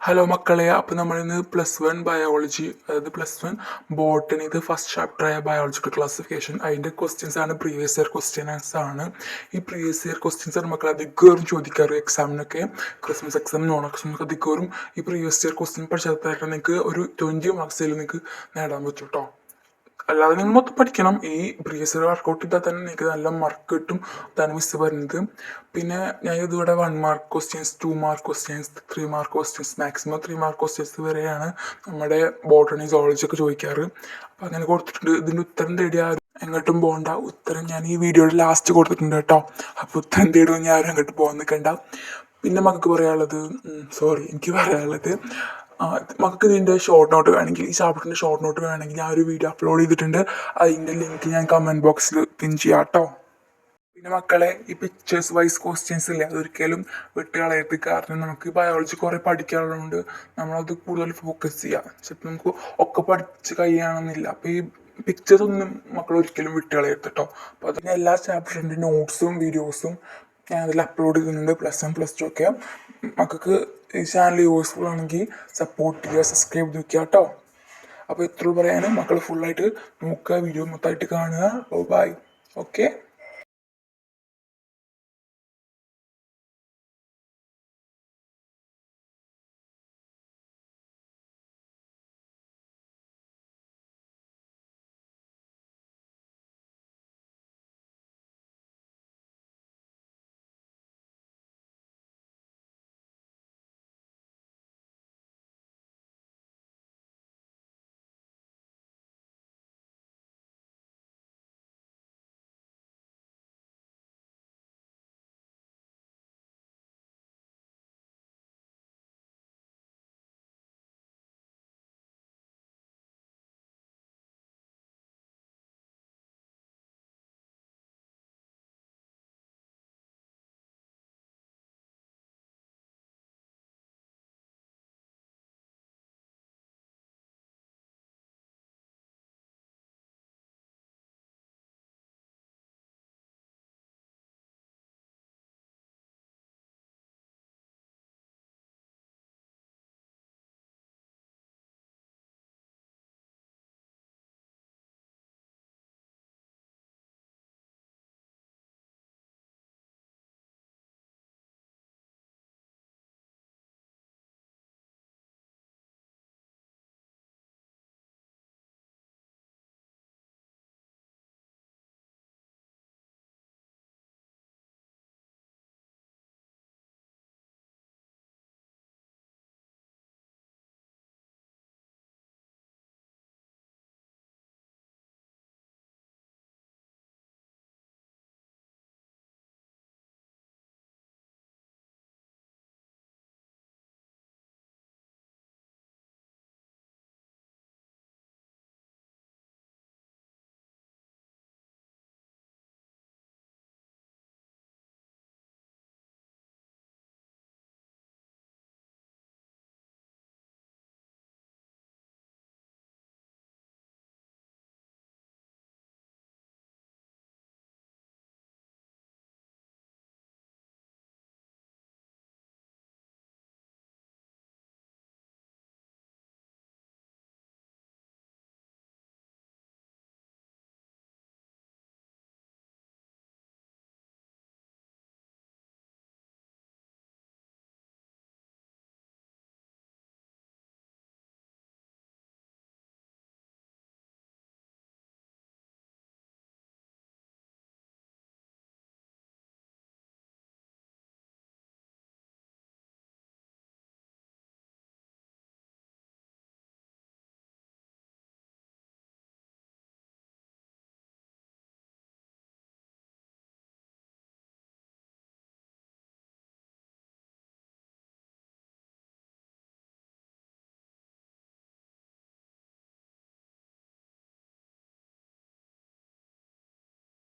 Hello മക്കളെ, അപ്പോൾ നമ്മളിന്ന് +1 ബയോളജി, അതായത് +1 ബോട്ടണി, ഇത് ഫസ്റ്റ് ചാപ്റ്ററായ ബയോളജിക്കൽ ക്ലാസിഫിക്കേഷൻ, അതിൻ്റെ ക്വസ്റ്റ്യൻസ് ആണ്. പ്രീവിയസ് ഇയർ ക്വസ്റ്റ്യൻസ് ആണ്. ഈ പ്രീവിയസ് ഇയർ ക്വസ്റ്റ്യൻസ് ആണ് മക്കൾ അധികം ചോദിക്കാറ് എക്സാമിനൊക്കെ. ക്രിസ്മസ് എക്സാം, നോൺ എക്സാമൊക്കെ അധികം ഈ പ്രീവിയസ് ഇയർ ക്വസ്റ്റ്യൻ പഠിച്ചാൽ നിങ്ങൾക്ക് ഒരു 20 മാർക്സിൽ നിങ്ങൾക്ക് നേടാൻ പറ്റും കേട്ടോ. അല്ലാതെ നിങ്ങൾ മൊത്തം പഠിക്കണം. ഈ പ്രീവിയസ് ഇയർ വർക്കൗട്ട് ചെയ്താൽ തന്നെ നിങ്ങൾക്ക് നല്ല മാർക്ക് കിട്ടും. അതാണ് മിസ് പറയുന്നത്. പിന്നെ ഞാൻ ഇതിവിടെ 1 mark questions, 2 mark questions, 3 mark questions, maximum 3 mark questions വരെയാണ് നമ്മുടെ ബോട്ടണി സോളജി ഒക്കെ ചോദിക്കാറ്. അപ്പം അങ്ങനെ കൊടുത്തിട്ടുണ്ട്. ഇതിൻ്റെ ഉത്തരം തേടിയാൽ എങ്ങോട്ടും പോകണ്ട. ഉത്തരം ഞാൻ ഈ വീഡിയോയുടെ ലാസ്റ്റ് കൊടുത്തിട്ടുണ്ട് കേട്ടോ. അപ്പോൾ ഉത്തരം തേടുമ്പോൾ ഞാൻ അങ്ങോട്ട് പോകാൻ നിൽക്കണ്ട. പിന്നെ മക്കൾക്ക് പറയാനുള്ളത്, എനിക്ക് പറയാനുള്ളത്, മക്കൾക്ക് ഇതിൻ്റെ ഷോർട്ട് നോട്ട് വേണമെങ്കിൽ, ഈ ചാപ്റ്ററിൻ്റെ ഷോർട്ട് നോട്ട് വേണമെങ്കിൽ ഞാൻ ഒരു വീഡിയോ അപ്ലോഡ് ചെയ്തിട്ടുണ്ട്. അതിൻ്റെ ലിങ്ക് ഞാൻ കമൻറ്റ് ബോക്സിൽ പിൻ ചെയ്യാം കേട്ടോ. പിന്നെ മക്കളെ, ഈ പിക്ചേഴ്സ് വൈസ് ക്വസ്റ്റ്യൻസ് ഇല്ലേ, അതൊരിക്കലും വിട്ട് കളയരുത്. കാരണം നമുക്ക് ബയോളജി കുറേ പഠിക്കാനുള്ളതുകൊണ്ട് നമ്മളത് കൂടുതൽ ഫോക്കസ് ചെയ്യാം. ചിലപ്പോൾ നമുക്ക് ഒക്കെ പഠിച്ച് കഴിയണമെന്നില്ല. അപ്പോൾ ഈ പിക്ചേഴ്സ് ഒന്നും മക്കൾ ഒരിക്കലും വിട്ട് കളയരുത് കേട്ടോ. അപ്പോൾ അതിന് എല്ലാ ചാപ്റ്ററിൻ്റെ നോട്ട്സും വീഡിയോസും ഞാൻ അതിൽ അപ്ലോഡ് ചെയ്യുന്നുണ്ട്. +1 +2 ഒക്കെ. മക്കൾക്ക് ഈ ചാനൽ യൂസ്ഫുൾ ആണെങ്കിൽ സപ്പോർട്ട് ചെയ്യുക, സബ്സ്ക്രൈബ് ചെയ്ത് വയ്ക്കുക കേട്ടോ. അപ്പോൾ ഇത്ര പറയാനും, മക്കൾ ഫുള്ളായിട്ട് നോക്കുക, വീഡിയോ മൊത്തമായിട്ട് കാണുക. ബൈ. ഓക്കെ.